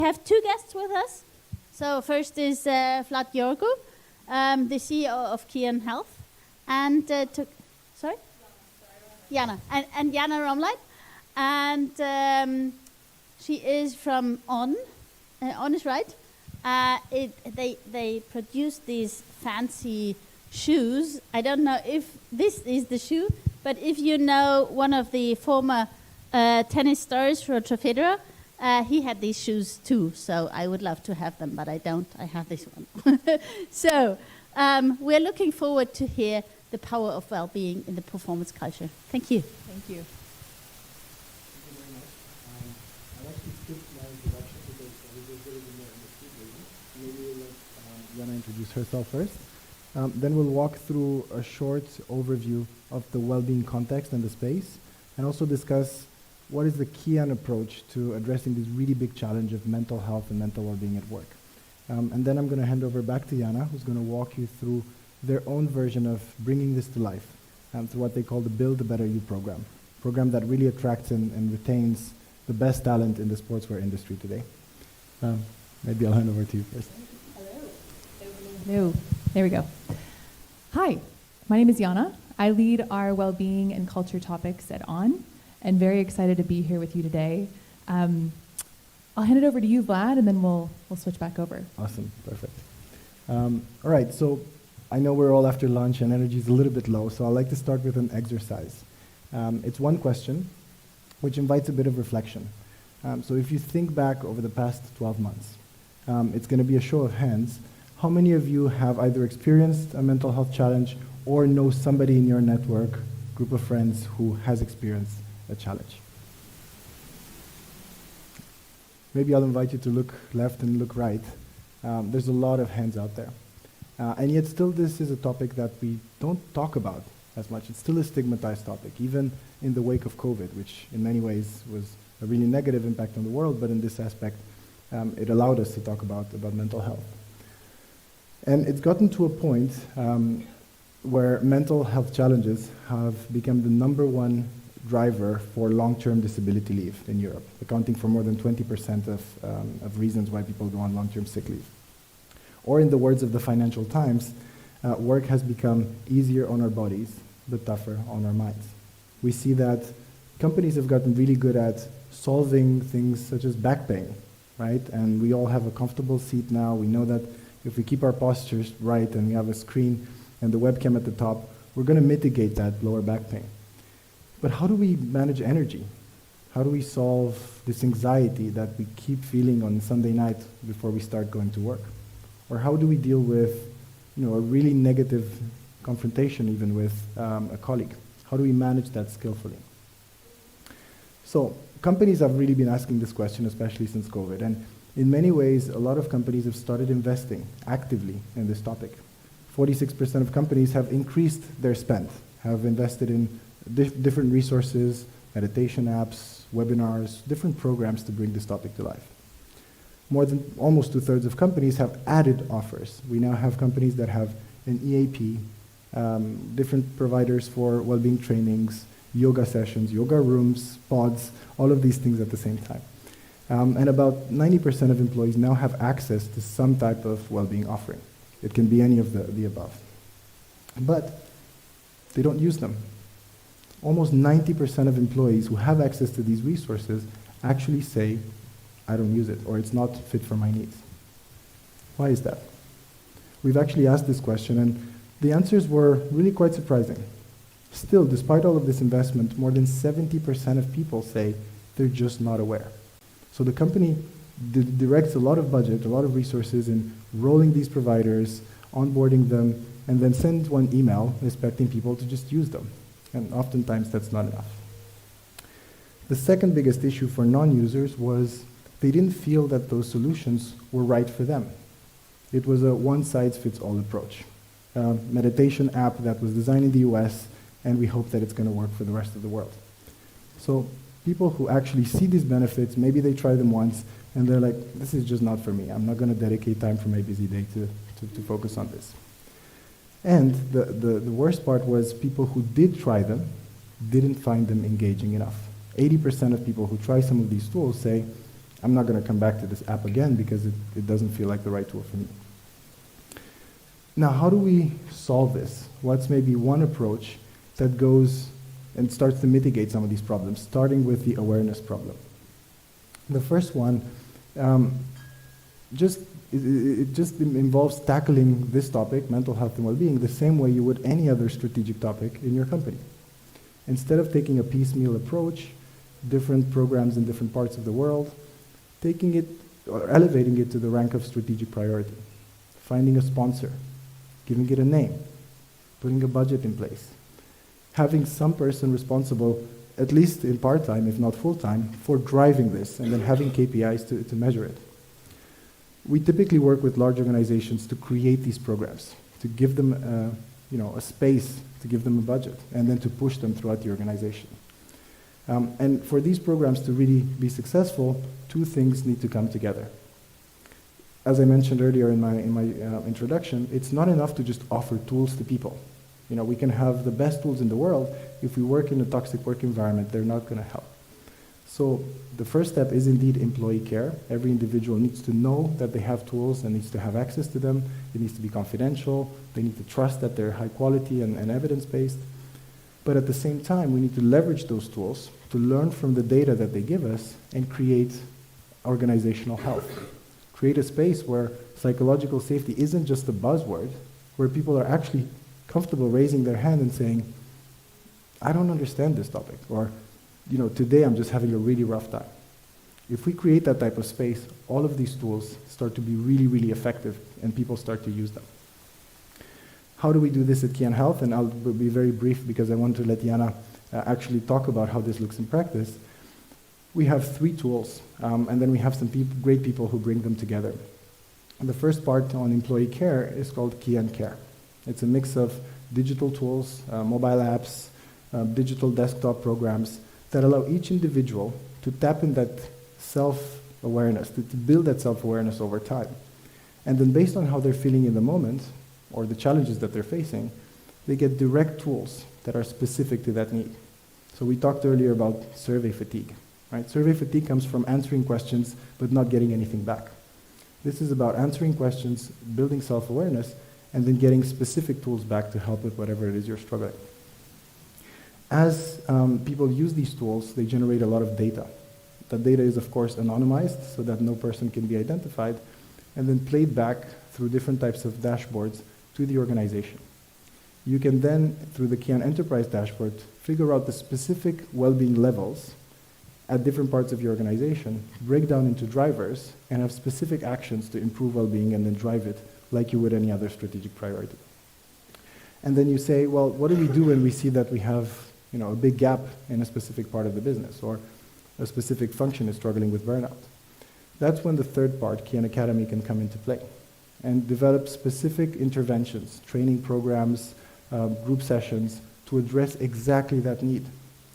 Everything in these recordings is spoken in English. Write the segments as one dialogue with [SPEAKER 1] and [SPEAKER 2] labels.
[SPEAKER 1] We have two guests with us. So first is Vlad Gheorghiu, the CEO of Kyan Health, and Yana, and Yana Romlein, and she is from On. On is right. They produce these fancy shoes. I don't know if this is the shoe, but if you know one of the former tennis stars, Roger Federer, he had these shoes too, so I would love to have them, but I don't. I have this one. So we're looking forward to hear the power of well-being in the performance culture. Thank you.
[SPEAKER 2] Thank you.
[SPEAKER 3] Thank you very much. I'll actually skip my introduction because we just did it in the speed reading. Maybe we'll let Yana introduce herself first. Then we'll walk through a short overview of the well-being context and the space, and also discuss what is the Kyan approach to addressing this really big challenge of mental health and mental well-being at work. And then I'm going to hand over back to Yana, who's going to walk you through their own version of bringing this to life through what they call the Build a Better You program that really attracts and retains the best talent in the sportswear industry today. Maybe I'll hand over to you first.
[SPEAKER 2] Hello. There we go. Hi, my name is Yana. I lead our well-being and culture topics at On, and very excited to be here with you today. I'll hand it over to you, Vlad, and then we'll switch back over.
[SPEAKER 3] Awesome, perfect. All right, so I know we're all after lunch and energy is a little bit low, so I'd like to start with an exercise. It's one question, which invites a bit of reflection. So if you think back over the past 12 months, it's going to be a show of hands. How many of you have either experienced a mental health challenge or know somebody in your network, group of friends, who has experienced a challenge? Maybe I'll invite you to look left and look right. There's a lot of hands out there. And yet still this is a topic that we don't talk about as much. It's still a stigmatized topic, even in the wake of COVID, which in many ways was a really negative impact on the world, but in this aspect, it allowed us to talk about mental health. And it's gotten to a point where mental health challenges have become the #1 driver for long-term disability leave in Europe, accounting for more than 20% of reasons why people go on long-term sick leave. Or in the words of the Financial Times, work has become easier on our bodies, but tougher on our minds. We see that companies have gotten really good at solving things such as back pain, right? And we all have a comfortable seat now. We know that if we keep our postures right and we have a screen and the webcam at the top, we're going to mitigate that lower back pain. But how do we manage energy? How do we solve this anxiety that we keep feeling on Sunday night before we start going to work? Or how do we deal with, a really negative confrontation even with a colleague? How do we manage that skillfully? So companies have really been asking this question, especially since COVID. And in many ways, a lot of companies have started investing actively in this topic. 46% of companies have increased their spend, have invested in different resources, meditation apps, webinars, different programs to bring this topic to life. More than almost 2/3 of companies have added offers. We now have companies that have an EAP, different providers for well-being trainings, yoga sessions, yoga rooms, pods, all of these things at the same time. And about 90% of employees now have access to some type of well-being offering. It can be any of the above. But they don't use them. Almost 90% of employees who have access to these resources actually say, I don't use it, or it's not fit for my needs. Why is that? We've actually asked this question, and the answers were really quite surprising. Still, despite all of this investment, more than 70% of people say they're just not aware. So the company directs a lot of budget, a lot of resources in rolling these providers, onboarding them, and then send one email expecting people to just use them. And oftentimes that's not enough. The second biggest issue for non-users was they didn't feel that those solutions were right for them. It was a one-size-fits-all approach. A meditation app that was designed in the US, and we hope that it's going to work for the rest of the world. So people who actually see these benefits, maybe they try them once, and they're like, this is just not for me. I'm not going to dedicate time from my busy day to focus on this. And the worst part was people who did try them didn't find them engaging enough. 80% of people who try some of these tools say, I'm not going to come back to this app again because it doesn't feel like the right tool for me. Now, how do we solve this? What's maybe one approach that goes and starts to mitigate some of these problems, starting with the awareness problem? The first one just involves tackling this topic, mental health and well-being, the same way you would any other strategic topic in your company. Instead of taking a piecemeal approach, different programs in different parts of the world, taking it or elevating it to the rank of strategic priority, finding a sponsor, giving it a name, putting a budget in place, having some person responsible, at least in part-time, if not full-time, for driving this, and then having KPIs to measure it. We typically work with large organizations to create these programs, to give them a space, to give them a budget, and then to push them throughout the organization. And for these programs to really be successful, two things need to come together. As I mentioned earlier in my introduction, it's not enough to just offer tools to people. We can have the best tools in the world. If we work in a toxic work environment, they're not going to help. So the first step is indeed employee care. Every individual needs to know that they have tools and needs to have access to them. It needs to be confidential. They need to trust that they're high quality and evidence-based. But at the same time, we need to leverage those tools to learn from the data that they give us and create organizational health. Create a space where psychological safety isn't just a buzzword, where people are actually comfortable raising their hand and saying, I don't understand this topic, or today I'm just having a really rough time. If we create that type of space, all of these tools start to be really, really effective and people start to use them. How do we do this at Kyan Health? And I'll be very brief because I want to let Yana actually talk about how this looks in practice. We have 3 tools, and then we have some great people who bring them together. And the first part on employee care is called Kyan Care. It's a mix of digital tools, mobile apps, digital desktop programs that allow each individual to tap in that self-awareness, to build that self-awareness over time. And then based on how they're feeling in the moment, or the challenges that they're facing, they get direct tools that are specific to that need. So we talked earlier about survey fatigue. Right? Survey fatigue comes from answering questions but not getting anything back. This is about answering questions, building self-awareness, and then getting specific tools back to help with whatever it is you're struggling. As people use these tools, they generate a lot of data. That data is, of course, anonymized so that no person can be identified, and then played back through different types of dashboards to the organization. You can then, through the Kyan Enterprise dashboard, figure out the specific well-being levels at different parts of your organization, break down into drivers, and have specific actions to improve well-being and then drive it like you would any other strategic priority. And then you say, well, what do we do when we see that we have a big gap in a specific part of the business, or a specific function is struggling with burnout? That's when the third part, Kyan Academy, can come into play and develop specific interventions, training programs, group sessions to address exactly that need.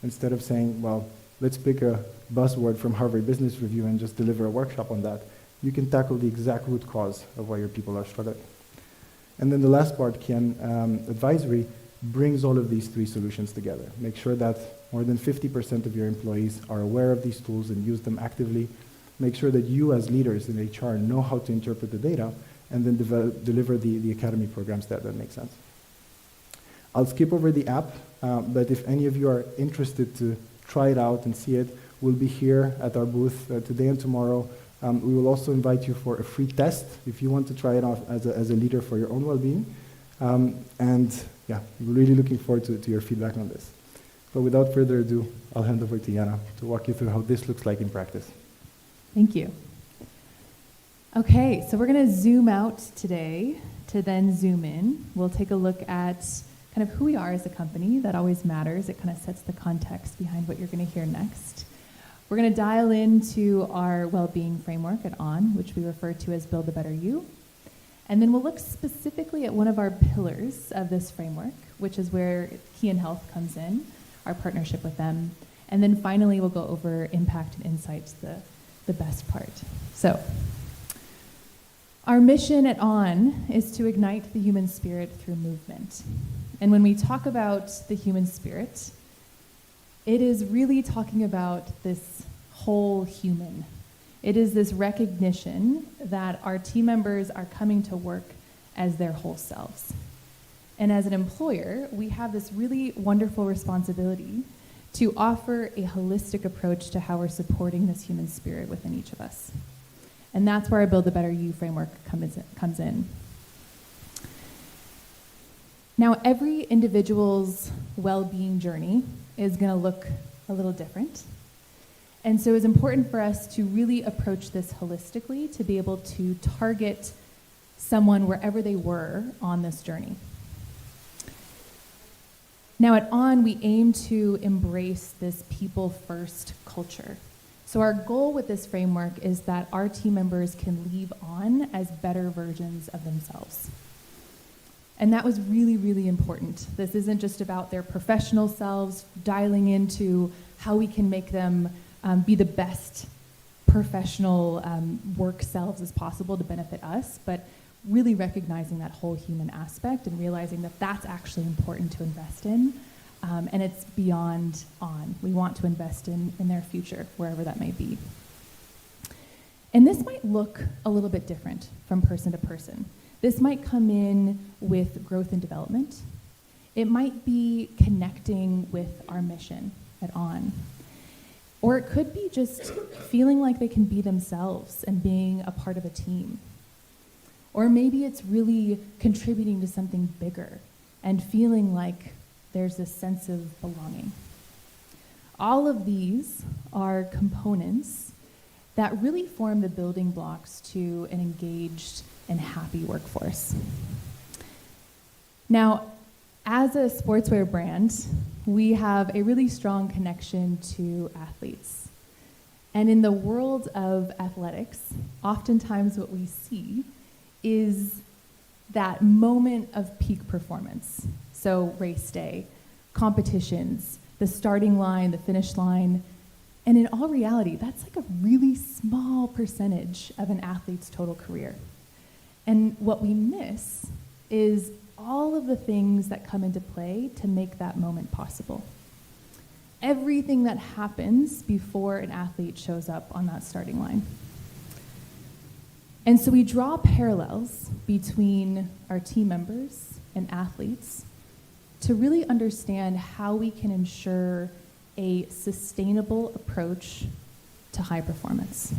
[SPEAKER 3] Instead of saying, well, let's pick a buzzword from Harvard Business Review and just deliver a workshop on that, you can tackle the exact root cause of why your people are struggling. And then the last part, Kyan Advisory, brings all of these 3 solutions together. Make sure that more than 50% of your employees are aware of these tools and use them actively. Make sure that you as leaders in HR know how to interpret the data, and then deliver the academy programs that make sense. I'll skip over the app, but if any of you are interested to try it out and see it, we'll be here at our booth today and tomorrow. We will also invite you for a free test if you want to try it out as a leader for your own well-being. And yeah, we're really looking forward to your feedback on this. But without further ado, I'll hand over to Yana to walk you through how this looks like in practice.
[SPEAKER 2] Thank you. Okay, so we're going to zoom out today to then zoom in. We'll take a look at kind of who we are as a company. That always matters. It kind of sets the context behind what you're going to hear next. We're going to dial into our well-being framework at ON, which we refer to as Build a Better You. And then we'll look specifically at one of our pillars of this framework, which is where Kyan Health comes in, our partnership with them. And then finally, we'll go over impact and insights, the best part. So, our mission at ON is to ignite the human spirit through movement. And when we talk about the human spirit, it is really talking about this whole human. It is this recognition that our team members are coming to work as their whole selves. And as an employer, we have this really wonderful responsibility to offer a holistic approach to how we're supporting this human spirit within each of us. And that's where our Build a Better You framework comes in. Now, every individual's well-being journey is going to look a little different. And so it's important for us to really approach this holistically to be able to target someone wherever they were on this journey. Now at On, we aim to embrace this people-first culture. So our goal with this framework is that our team members can leave On as better versions of themselves. And that was really, really important. This isn't just about their professional selves, dialing into how we can make them be the best professional work selves as possible to benefit us, but really recognizing that whole human aspect and realizing that that's actually important to invest in, and it's beyond On. We want to invest in their future, wherever that may be. And this might look a little bit different from person to person. This might come in with growth and development. It might be connecting with our mission at On. Or it could be just feeling like they can be themselves and being a part of a team. Or maybe it's really contributing to something bigger and feeling like there's this sense of belonging. All of these are components that really form the building blocks to an engaged and happy workforce. Now, as a sportswear brand, we have a really strong connection to athletes. And in the world of athletics, oftentimes what we see is that moment of peak performance. So race day, competitions, the starting line, the finish line. And in all reality, that's like a really small percentage of an athlete's total career. And what we miss is all of the things that come into play to make that moment possible. Everything that happens before an athlete shows up on that starting line. And so we draw parallels between our team members and athletes to really understand how we can ensure a sustainable approach to high performance.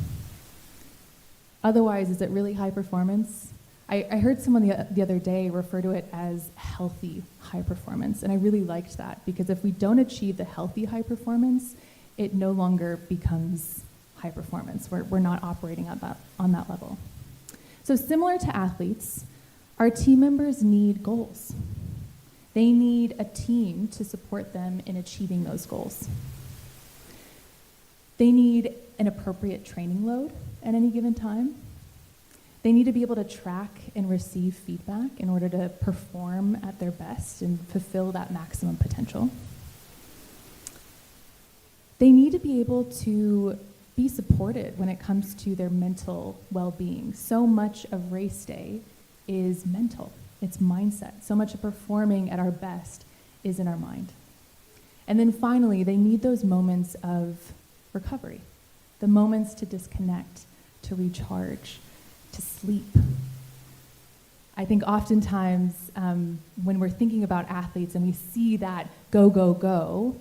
[SPEAKER 2] Otherwise, is it really high performance? I heard someone the other day refer to it as healthy high performance, and I really liked that, because if we don't achieve the healthy high performance, it no longer becomes high performance. We're not operating on that level. So similar to athletes, our team members need goals. They need a team to support them in achieving those goals. They need an appropriate training load at any given time. They need to be able to track and receive feedback in order to perform at their best and fulfill that maximum potential. They need to be able to be supported when it comes to their mental well-being. So much of race day is mental. It's mindset. So much of performing at our best is in our mind. And then finally, they need those moments of recovery, the moments to disconnect, to recharge, to sleep. I think oftentimes when we're thinking about athletes and we see that go, go, go,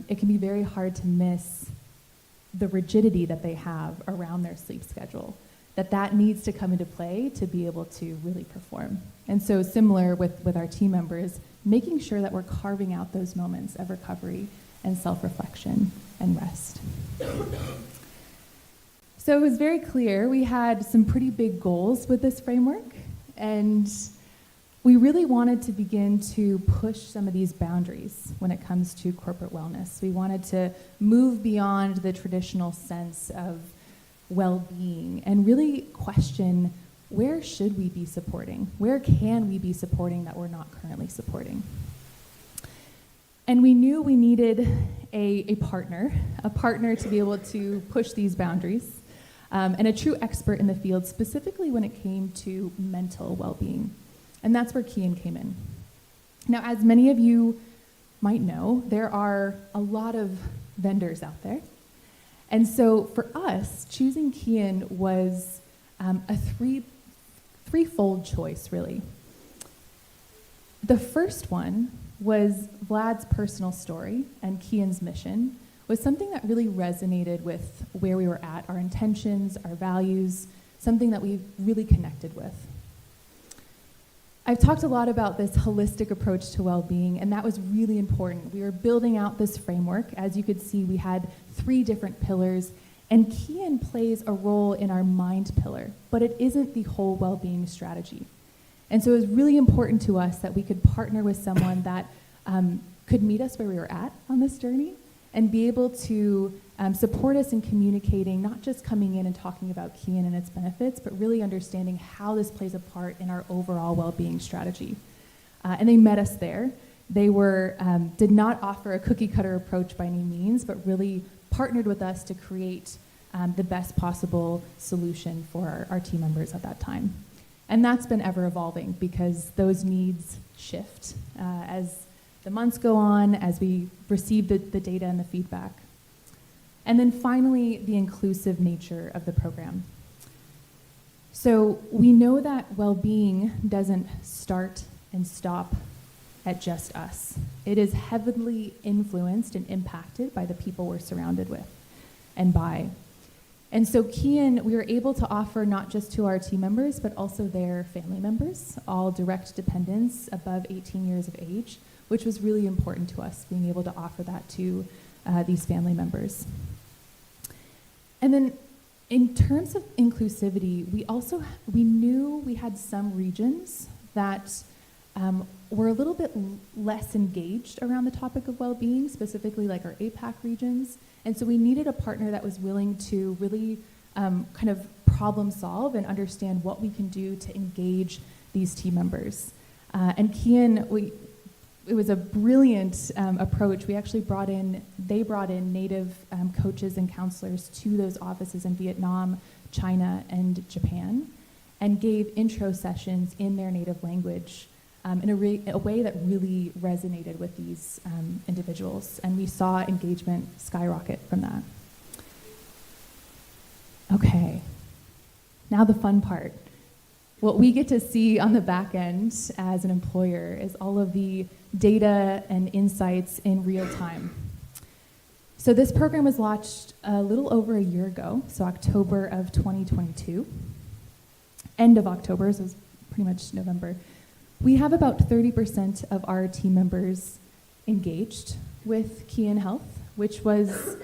[SPEAKER 2] it can be very hard to miss the rigidity that they have around their sleep schedule, that needs to come into play to be able to really perform. And so similar with our team members, making sure that we're carving out those moments of recovery and self-reflection and rest. So it was very clear we had some pretty big goals with this framework, and we really wanted to begin to push some of these boundaries when it comes to corporate wellness. We wanted to move beyond the traditional sense of well-being and really question, where should we be supporting? Where can we be supporting that we're not currently supporting? And we knew we needed a partner to be able to push these boundaries, and a true expert in the field, specifically when it came to mental well-being. And that's where Kyan came in. Now, as many of you might know, there are a lot of vendors out there. And so for us, choosing Kyan was a threefold choice, really. The first one was Vlad's personal story and Kyan's mission was something that really resonated with where we were at, our intentions, our values, something that we really connected with. I've talked a lot about this holistic approach to well-being, and that was really important. We were building out this framework. As you could see, we had 3 different pillars, and Kyan plays a role in our mind pillar, but it isn't the whole well-being strategy. And so it was really important to us that we could partner with someone that could meet us where we were at on this journey and be able to support us in communicating, not just coming in and talking about Kyan and its benefits, but really understanding how this plays a part in our overall well-being strategy. And they met us there. They did not offer a cookie-cutter approach by any means, but really partnered with us to create the best possible solution for our team members at that time. And that's been ever evolving because those needs shift as the months go on, as we receive the data and the feedback. And then finally, the inclusive nature of the program. So we know that well-being doesn't start and stop at just us. It is heavily influenced and impacted by the people we're surrounded with and by. And so Kyan, we were able to offer not just to our team members, but also their family members, all direct dependents above 18 years of age, which was really important to us, being able to offer that to these family members. And then in terms of inclusivity, we knew we had some regions that were a little bit less engaged around the topic of well-being, specifically like our APAC regions. And so we needed a partner that was willing to really kind of problem solve and understand what we can do to engage these team members. And Kyan, it was a brilliant approach. They brought in native coaches and counselors to those offices in Vietnam, China, and Japan, and gave intro sessions in their native language in a way that really resonated with these individuals. And we saw engagement skyrocket from that. Okay, now the fun part. What we get to see on the back end as an employer is all of the data and insights in real time. So this program was launched a little over a year ago, so October of 2022. End of October, so it was pretty much November. We have about 30% of our team members engaged with Kyan Health, which was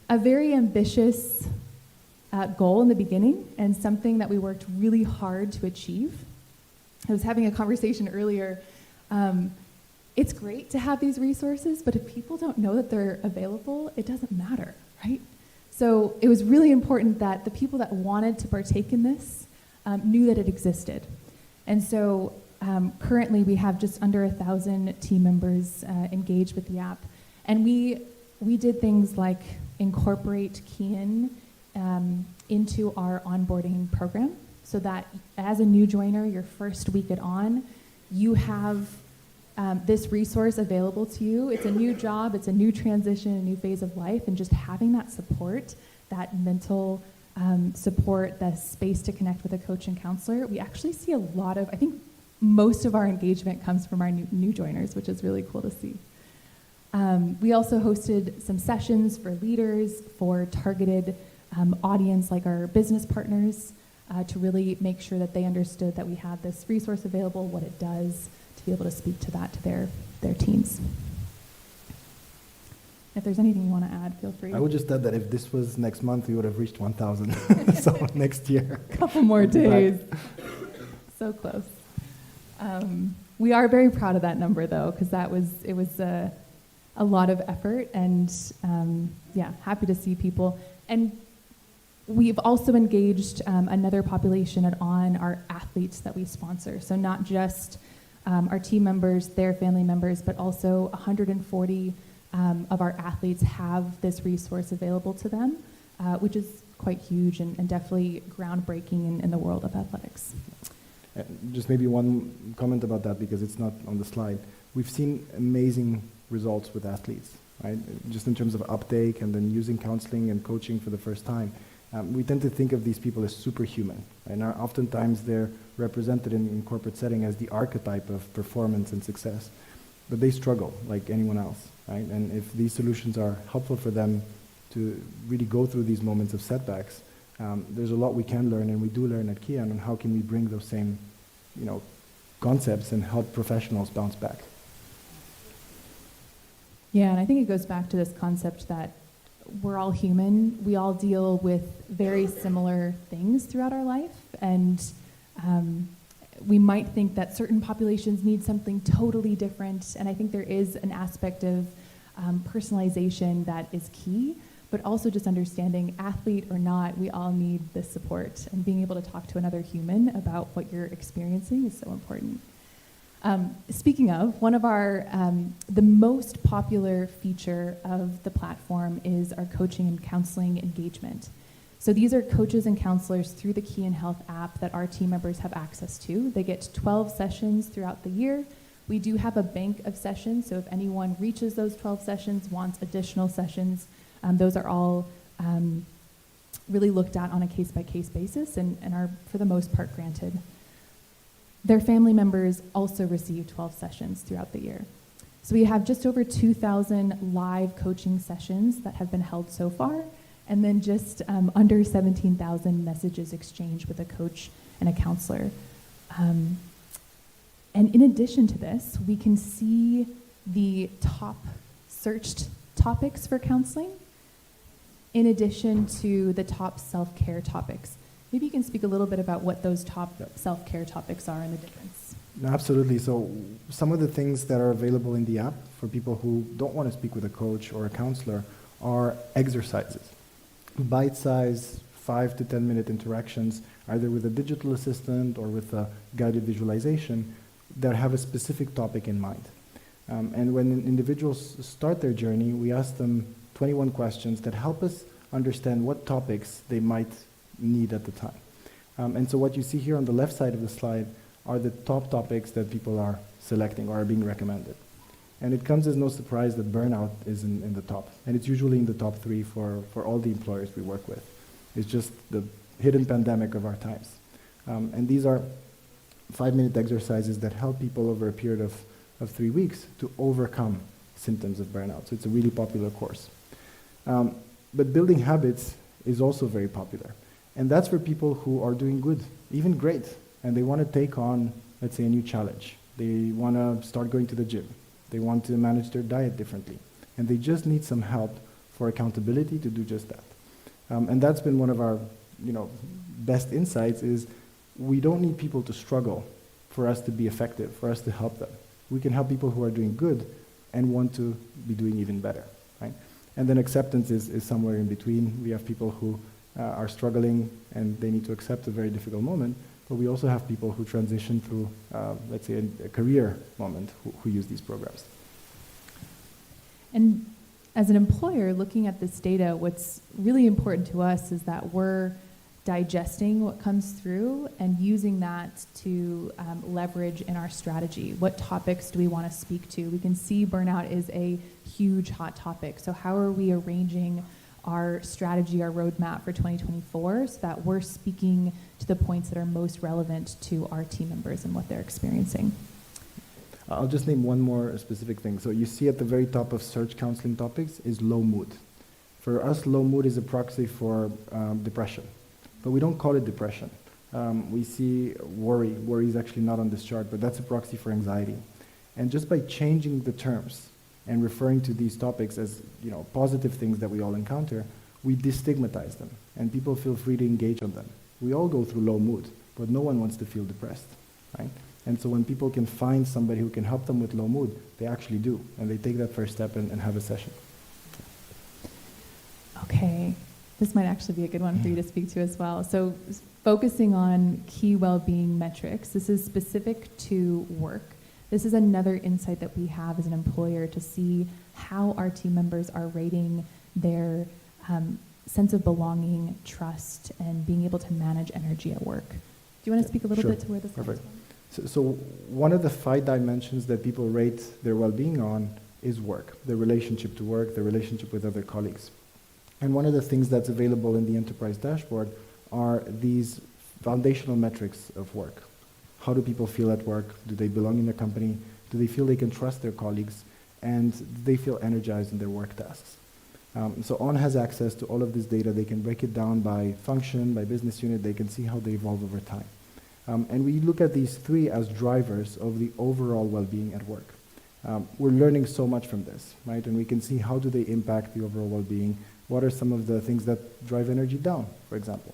[SPEAKER 2] a very ambitious goal in the beginning and something that we worked really hard to achieve. I was having a conversation earlier. It's great to have these resources, but if people don't know that they're available, it doesn't matter, right? So it was really important that the people that wanted to partake in this knew that it existed. And so currently we have just under 1,000 team members engaged with the app. And we did things like incorporate Kyan into our onboarding program so that as a new joiner, your first week at On, you have this resource available to you. It's a new job, it's a new transition, a new phase of life, and just having that support, that mental support, the space to connect with a coach and counselor, we actually see a lot of, I think most of our engagement comes from our new joiners, which is really cool to see. We also hosted some sessions for leaders, for targeted audience like our business partners, to really make sure that they understood that we had this resource available, what it does, to be able to speak to that to their teams. If there's anything you want to add, feel free.
[SPEAKER 3] I would just add that if this was next month, we would have reached 1,000. So next year.
[SPEAKER 2] A couple more days. So close. We are very proud of that number, though, because it was a lot of effort, and happy to see people. And we've also engaged another population on our athletes that we sponsor. So not just our team members, their family members, but also 140 of our athletes have this resource available to them, which is quite huge and definitely groundbreaking in the world of athletics.
[SPEAKER 3] Just maybe one comment about that, because it's not on the slide. We've seen amazing results with athletes. right? Just in terms of uptake and then using counseling and coaching for the first time. We tend to think of these people as superhuman, and oftentimes they're represented in corporate setting as the archetype of performance and success. But they struggle like anyone else, right? And if these solutions are helpful for them to really go through these moments of setbacks, there's a lot we can learn, and we do learn at Kyan on how can we bring those same, concepts and help professionals bounce back.
[SPEAKER 2] Yeah, and I think it goes back to this concept that we're all human. We all deal with very similar things throughout our life, and we might think that certain populations need something totally different, and I think there is an aspect of personalization that is key, but also just understanding, athlete or not, we all need this support, and being able to talk to another human about what you're experiencing is so important. Speaking of, one of our, the most popular feature of the platform is our coaching and counseling engagement. So these are coaches and counselors through the Kyan Health app that our team members have access to. They get 12 sessions throughout the year. We do have a bank of sessions, so if anyone reaches those 12 sessions, wants additional sessions, those are all really looked at on a case-by-case basis and are, for the most part, granted. Their family members also receive 12 sessions throughout the year. So we have just over 2,000 live coaching sessions that have been held so far, and then just under 17,000 messages exchanged with a coach and a counselor. And in addition to this, we can see the top searched topics for counseling, in addition to the top self-care topics. Maybe you can speak a little bit about what those top self-care topics are and the difference.
[SPEAKER 3] Absolutely. So some of the things that are available in the app for people who don't want to speak with a coach or a counselor are exercises. Bite-sized 5 to 10 minute interactions, either with a digital assistant or with a guided visualization that have a specific topic in mind. And when individuals start their journey, we ask them 21 questions that help us understand what topics they might need at the time. And so what you see here on the left side of the slide are the top topics that people are selecting or are being recommended. And it comes as no surprise that burnout is in the top. And it's usually in the top 3 for all the employers we work with. It's just the hidden pandemic of our times. And these are 5-minute exercises that help people over a period of 3 weeks to overcome symptoms of burnout. So it's a really popular course. But building habits is also very popular. And that's for people who are doing good, even great, and they want to take on, let's say, a new challenge. They want to start going to the gym. They want to manage their diet differently. And they just need some help for accountability to do just that. And that's been one of our best insights is we don't need people to struggle for us to be effective, for us to help them. We can help people who are doing good and want to be doing even better, right? And then acceptance is somewhere in between. We have people who are struggling and they need to accept a very difficult moment, but we also have people who transition through, let's say, a career moment who use these programs.
[SPEAKER 2] And as an employer, looking at this data, what's really important to us is that we're digesting what comes through and using that to leverage in our strategy. What topics do we want to speak to? We can see burnout is a huge hot topic. So how are we arranging our strategy, our roadmap for 2024 so that we're speaking to the points that are most relevant to our team members and what they're experiencing?
[SPEAKER 3] I'll just name one more specific thing. So you see at the very top of search counseling topics is low mood. For us, low mood is a proxy for depression, but we don't call it depression. We see worry. Worry is actually not on this chart, but that's a proxy for anxiety. And just by changing the terms and referring to these topics as positive things that we all encounter, we destigmatize them, and people feel free to engage on them. We all go through low mood, but no one wants to feel depressed, right? And so when people can find somebody who can help them with low mood, they actually do, and they take that first step and have a session.
[SPEAKER 2] Okay, this might actually be a good one for you to speak to as well. So focusing on key well-being metrics, this is specific to work. This is another insight that we have as an employer to see how our team members are rating their sense of belonging, trust, and being able to manage energy at work. Do you want to speak a little bit to where this comes from?
[SPEAKER 3] So one of the 5 dimensions that people rate their well-being on is work, the relationship to work, the relationship with other colleagues. And one of the things that's available in the enterprise dashboard are these foundational metrics of work. How do people feel at work? Do they belong in the company? Do they feel they can trust their colleagues? And do they feel energized in their work tasks? So ON has access to all of this data. They can break it down by function, by business unit. They can see how they evolve over time. And we look at these three as drivers of the overall well-being at work. We're learning so much from this, right? And we can see how do they impact the overall well-being. What are some of the things that drive energy down, for example?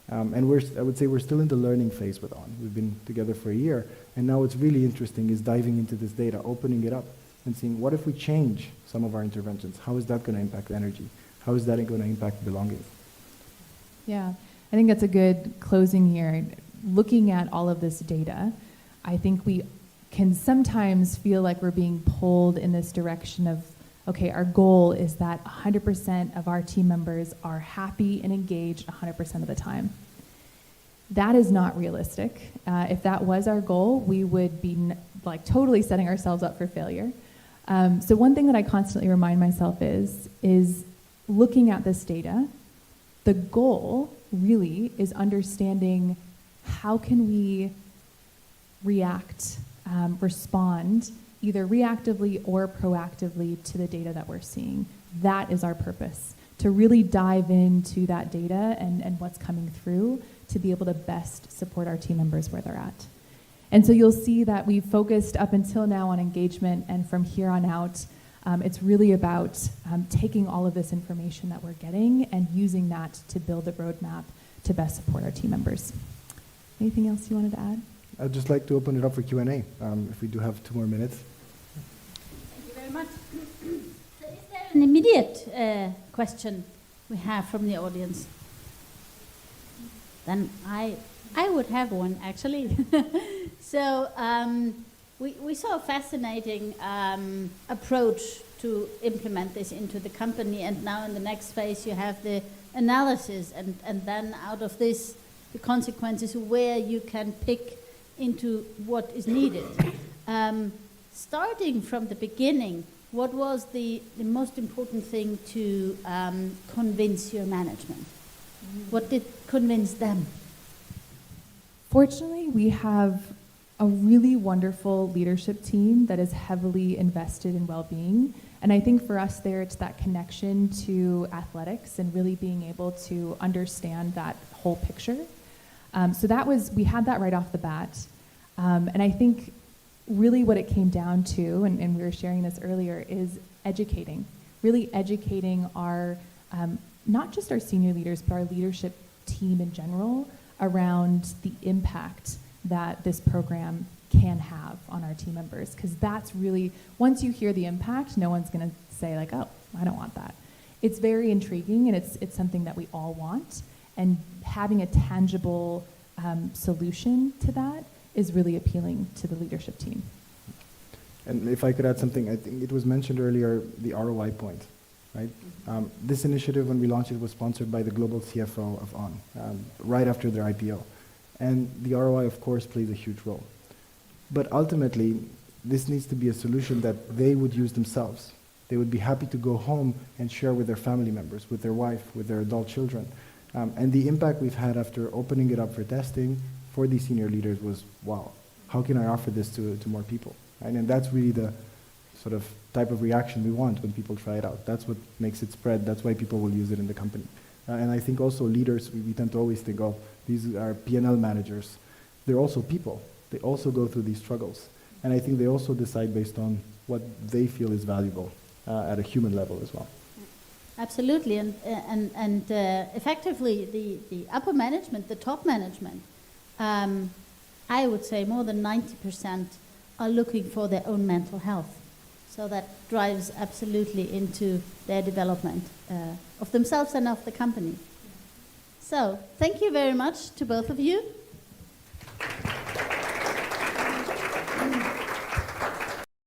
[SPEAKER 3] And I would say we're still in the learning phase with ON. We've been together for a year, and now what's really interesting is diving into this data, opening it up, and seeing what if we change some of our interventions? How is that going to impact energy? How is that going to impact belonging?
[SPEAKER 2] Yeah, I think that's a good closing here. Looking at all of this data, I think we can sometimes feel like we're being pulled in this direction of, okay, our goal is that 100% of our team members are happy and engaged 100% of the time. That is not realistic. If that was our goal, we would be totally setting ourselves up for failure. So one thing that I constantly remind myself is looking at this data, the goal really is understanding how can we react, respond either reactively or proactively to the data that we're seeing. That is our purpose, to really dive into that data and what's coming through to be able to best support our team members where they're at. And so you'll see that we've focused up until now on engagement, and from here on out, it's really about taking all of this information that we're getting and using that to build a roadmap to best support our team members. Anything else you wanted to add?
[SPEAKER 3] I'd just like to open it up for Q&A, if we do have 2 more minutes.
[SPEAKER 1] Thank you very much. So is there an immediate question we have from the audience? Then I would have one, actually. So we saw a fascinating approach to implement this into the company, and now in the next phase you have the analysis, and then out of this, the consequences where you can pick into what is needed. Starting from the beginning, what was the most important thing to convince your management? What did convince them?
[SPEAKER 2] Fortunately, we have a really wonderful leadership team that is heavily invested in well-being. And I think for us there, it's that connection to athletics and really being able to understand that whole picture. So we had that right off the bat. And I think really what it came down to, and we were sharing this earlier, is really educating our, not just our senior leaders, but our leadership team in general around the impact that this program can have on our team members. Because that's really, once you hear the impact, no one's going to say like, oh, I don't want that. It's very intriguing, and it's something that we all want. And having a tangible solution to that is really appealing to the leadership team.
[SPEAKER 3] And if I could add something, I think it was mentioned earlier, the ROI point, right? This initiative, when we launched it, was sponsored by the global CFO of ON, right after their IPO. And the ROI, of course, plays a huge role. But ultimately, this needs to be a solution that they would use themselves. They would be happy to go home and share with their family members, with their wife, with their adult children. And the impact we've had after opening it up for testing for these senior leaders was, wow, how can I offer this to more people? Right? And that's really the sort of type of reaction we want when people try it out. That's what makes it spread. That's why people will use it in the company. And I think also leaders, we tend to always think, oh, these are P&L managers. They're also people. They also go through these struggles. And I think they also decide based on what they feel is valuable at a human level as well.
[SPEAKER 1] Absolutely, and effectively the upper management, the top management, I would say more than 90% are looking for their own mental health. So that drives absolutely into their development of themselves and of the company. So thank you very much to both of you.